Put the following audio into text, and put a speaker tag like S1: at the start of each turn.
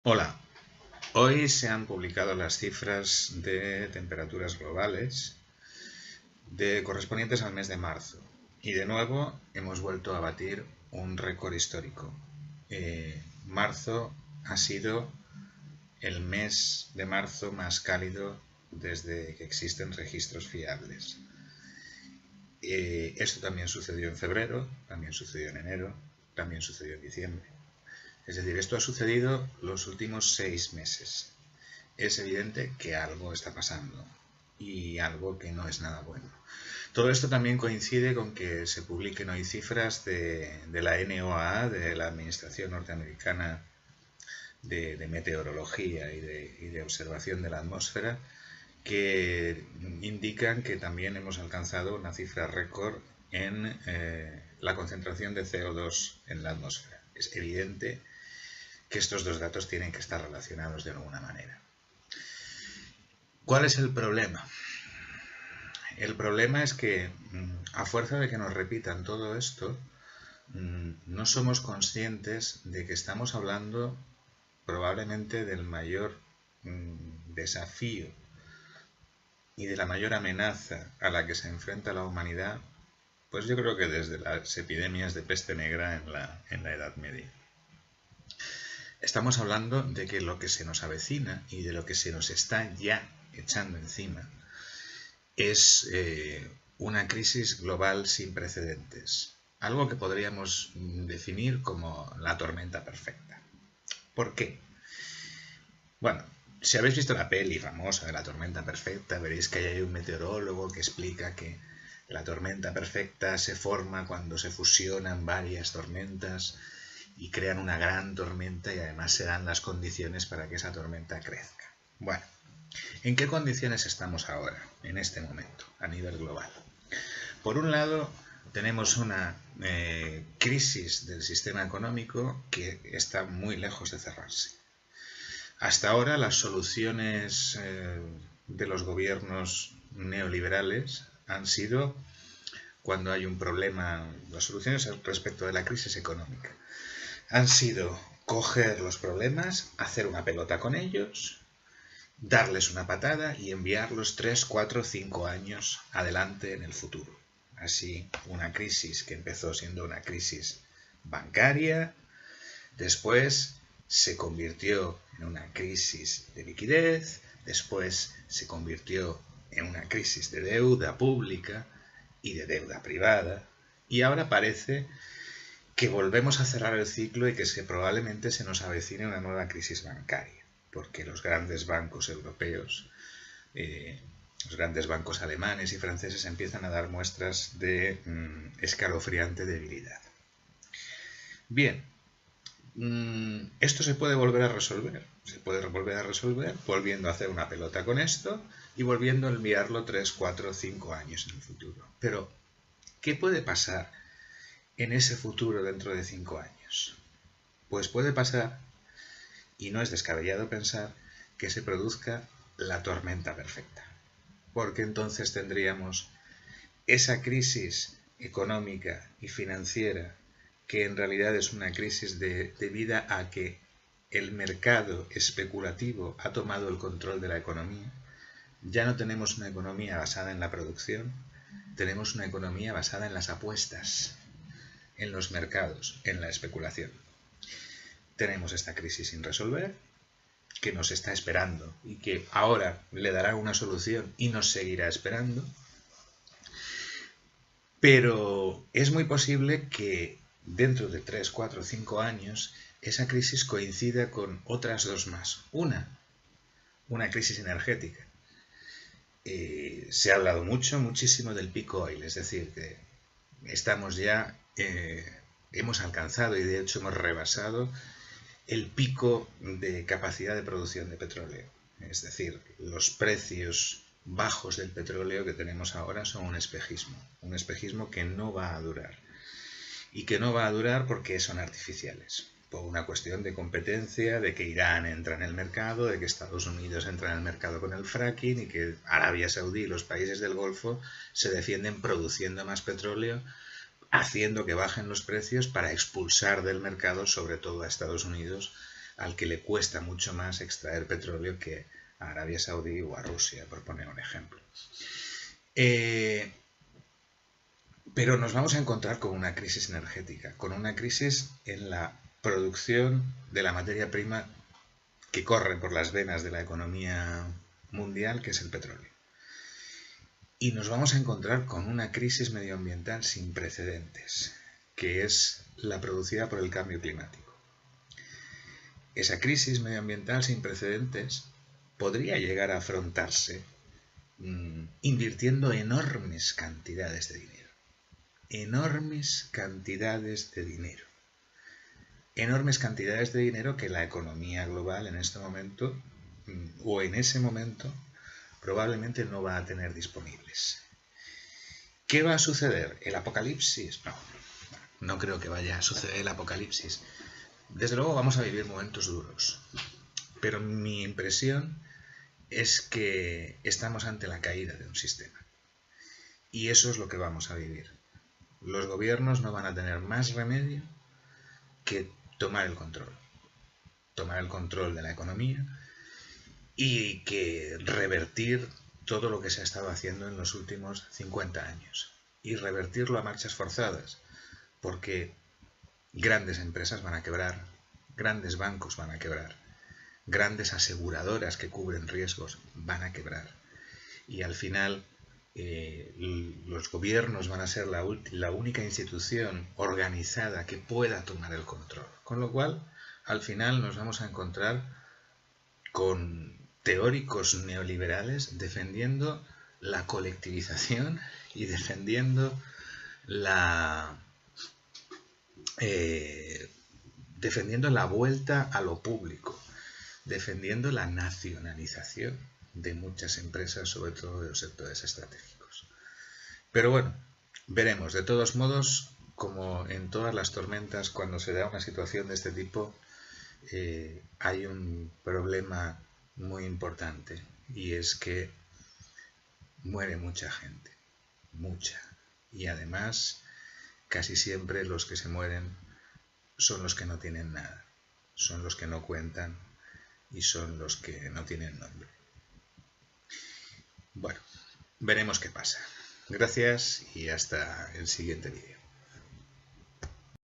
S1: Hola, hoy se han publicado las cifras de temperaturas globales correspondientes al mes de marzo y de nuevo hemos vuelto a batir un récord histórico. Marzo ha sido el mes de marzo más cálido desde que existen registros fiables. Esto también sucedió en febrero, también sucedió en enero, también sucedió en diciembre. Es decir, esto ha sucedido los últimos 6 meses. Es evidente que algo está pasando y algo que no es nada bueno. Todo esto también coincide con que se publiquen hoy cifras de la NOAA, de la Administración Norteamericana de Meteorología y de Observación de la Atmósfera, que indican que también hemos alcanzado una cifra récord en la concentración de CO2 en la atmósfera. Es evidente que estos dos datos tienen que estar relacionados de alguna manera. ¿Cuál es el problema? El problema es que, a fuerza de que nos repitan todo esto, no somos conscientes de que estamos hablando probablemente del mayor desafío y de la mayor amenaza a la que se enfrenta la humanidad, pues yo creo que desde las epidemias de peste negra en la Edad Media. Estamos hablando de que lo que se nos avecina y de lo que se nos está ya echando encima es una crisis global sin precedentes. Algo que podríamos definir como la tormenta perfecta. ¿Por qué? Bueno, si habéis visto la peli famosa de la tormenta perfecta, veréis que hay un meteorólogo que explica que la tormenta perfecta se forma cuando se fusionan varias tormentas y crean una gran tormenta y además se dan las condiciones para que esa tormenta crezca. Bueno, ¿en qué condiciones estamos ahora, en este momento, a nivel global? Por un lado, tenemos una crisis del sistema económico que está muy lejos de cerrarse. Hasta ahora las soluciones de los gobiernos neoliberales han sido, cuando hay un problema, las soluciones respecto de la crisis económica, han sido coger los problemas, hacer una pelota con ellos, darles una patada y enviarlos 3, 4, 5 años adelante en el futuro. Así, una crisis que empezó siendo una crisis bancaria, después se convirtió en una crisis de liquidez, después se convirtió en una crisis de deuda pública y de deuda privada, y ahora parece que volvemos a cerrar el ciclo y que probablemente se nos avecine una nueva crisis bancaria, porque los grandes bancos europeos, los grandes bancos alemanes y franceses empiezan a dar muestras de escalofriante debilidad. Bien, esto se puede volver a resolver. Se puede volver a resolver volviendo a hacer una pelota con esto y volviendo a enviarlo 3, 4, 5 años en el futuro. Pero, ¿qué puede pasar en ese futuro dentro de 5 años? Pues puede pasar, y no es descabellado pensar, que se produzca la tormenta perfecta. Porque entonces tendríamos esa crisis económica y financiera que en realidad es una crisis debida a que el mercado especulativo ha tomado el control de la economía. Ya no tenemos una economía basada en la producción, tenemos una economía basada en las apuestas, en los mercados, en la especulación. Tenemos esta crisis sin resolver, que nos está esperando y que ahora le dará una solución y nos seguirá esperando. Pero es muy posible que dentro de 3, 4, 5 años esa crisis coincida con otras dos más. Una crisis energética. Se ha hablado muchísimo del peak oil, es decir, que estamos ya, hemos alcanzado y de hecho hemos rebasado el pico de capacidad de producción de petróleo. Es decir, los precios bajos del petróleo que tenemos ahora son un espejismo que no va a durar. Y que no va a durar porque son artificiales, por una cuestión de competencia, de que Irán entra en el mercado, de que Estados Unidos entra en el mercado con el fracking y que Arabia Saudí y los países del Golfo se defienden produciendo más petróleo, haciendo que bajen los precios para expulsar del mercado, sobre todo a Estados Unidos, al que le cuesta mucho más extraer petróleo que a Arabia Saudí o a Rusia, por poner un ejemplo. Pero nos vamos a encontrar con una crisis energética, con una crisis en la producción de la materia prima que corre por las venas de la economía mundial, que es el petróleo. Y nos vamos a encontrar con una crisis medioambiental sin precedentes, que es la producida por el cambio climático. Esa crisis medioambiental sin precedentes podría llegar a afrontarse invirtiendo enormes cantidades de dinero. Enormes cantidades de dinero. Enormes cantidades de dinero que la economía global en este momento, o en ese momento, probablemente no va a tener disponibles. ¿Qué va a suceder? ¿El apocalipsis? No creo que vaya a suceder el apocalipsis. Desde luego vamos a vivir momentos duros, pero mi impresión es que estamos ante la caída de un sistema. Y eso es lo que vamos a vivir. Los gobiernos no van a tener más remedio que tomar el control de la economía y que revertir todo lo que se ha estado haciendo en los últimos 50 años. Y revertirlo a marchas forzadas, porque grandes empresas van a quebrar, grandes bancos van a quebrar, grandes aseguradoras que cubren riesgos van a quebrar. Y al final los gobiernos van a ser la única institución organizada que pueda tomar el control. Con lo cual, al final nos vamos a encontrar con teóricos neoliberales defendiendo la colectivización y defendiendo la vuelta a lo público, defendiendo la nacionalización de muchas empresas, sobre todo de los sectores estratégicos. Pero bueno, veremos. De todos modos, como en todas las tormentas, cuando se da una situación de este tipo, hay un problema muy importante, y es que muere mucha gente, mucha. Y además, casi siempre los que se mueren son los que no tienen nada, son los que no cuentan y son los que no tienen nombre. Bueno, veremos qué pasa. Gracias y hasta el siguiente vídeo.